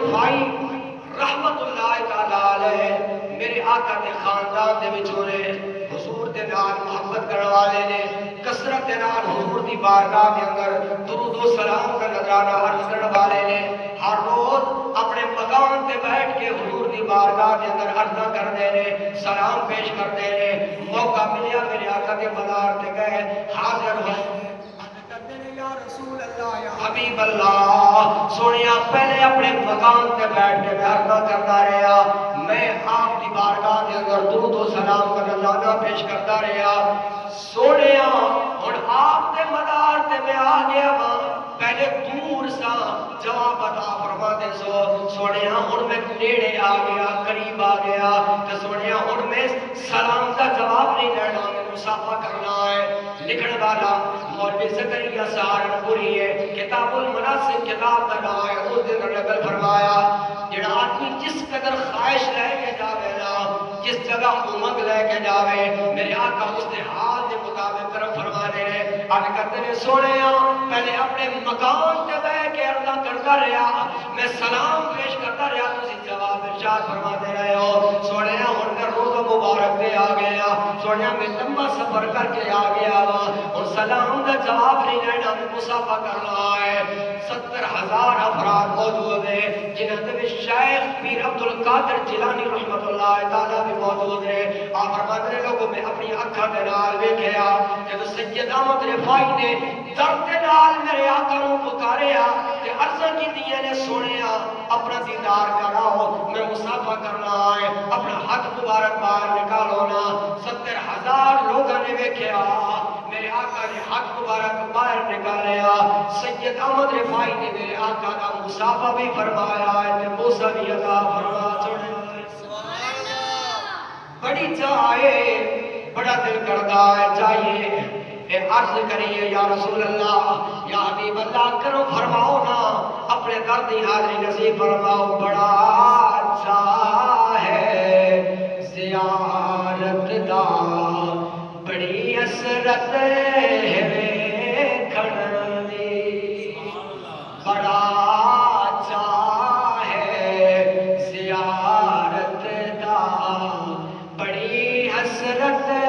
رفائی رحمت اللہ تعالیٰ علیہ میرے آقا دے خاندان دے وچوں نے حضور دے نال محبت کرنے والے نے کثرت دے نال حضور دی بارگاہ دے اندر درود و سلام کا نذرانہ عرض کرنے والے نے ہر روز اپنے مقام تے بیٹھ کے حضور دی بارگاہ دے اندر عرضاں کرتے نے سلام پیش کرتے نے موقع ملیا میرے آقا دے مزار تے گئے حاضر ہوئے یا رسول اللہ یا حبیب اللہ سونیا پہلے اپنے مقام تے بیٹھ کے عرضاں کرتا رہا میں آپ دی بارگاہ دے اندر درود و سلام کا نذرانہ پیش کرتا رہا سونیا ہن آپ دے مدار تے میں آ گیا ہاں پہلے دور سا جواب عطا فرما دے سونیا ہن میں نیڑے آ گیا قریب آ گیا تے سونیا ہن میں سلام دا جواب نہیں لینا میں مصافحہ کرنا ہے لکھن والا مولوی زکریا سہارنپوری ہے کتاب المناسک کتاب کا نام ہے اس دن نقل فرمایا جڑا آدمی جس قدر خواہش لے کے جاوے نا جس جگہ امنگ لے کے جاوے میرے آقا اس نے حال کے مطابق طرف فرما دے رہے آج کرتے نے سونے پہلے اپنے مقام کے بے کے عرضہ کرتا رہا میں سلام پیش کرتا رہا تسی جواب ارشاد فرما دے رہے ہو سونے ہن میں روزہ مبارک دے آ گیا سونے میں لمبا سفر کر کے آ گیا اور سلام کا جواب نہیں لینا میں مصافحہ کرنا ہے 70,000 افراد موجود ہیں جنہوں نے شیخ پیر عبدالقادر جیلانی رحمت اللہ تعالیٰ بھی موجود ہیں آپ فرماتے ہیں لوگوں میں اپنی اکھاں دے نال ویکھیا جب سید احمد رفاعی نے درد نال میرے آقا نوں پکاریا کہ عرضاں کیتیاں نے سنیا اپنا دیدار کراؤ میں مصافحہ کرنا ہے اپنا ہاتھ مبارک باہر نکالو نا 70,000 لوگوں نے ویکھیا میرے آقا نے ہاتھ مبارک باہر نکالیا سید احمد رفاعی نے میرے آقا کا مصافحہ بھی فرمایا ہے بوسہ بھی عطا فرما چھوڑے بڑی چاہے بڑا دل کرتا ہے چاہیے اے عرض کریے یا رسول اللہ یا حبیب اللہ کرو فرماؤ نا اپنے دردی حاضری نصیب فرماؤ بڑا اچھا ہے زیارت دا بڑی حسرت ہے کھڑن دی بڑا اچھا ہے زیارت دا بڑی حسرت ہے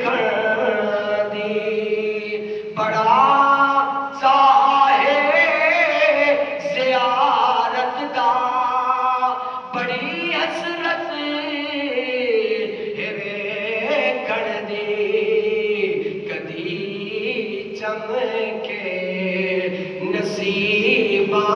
کھڑن دی بڑا چاہے زیارت دا بڑی حسرت کدی چمکے نصیب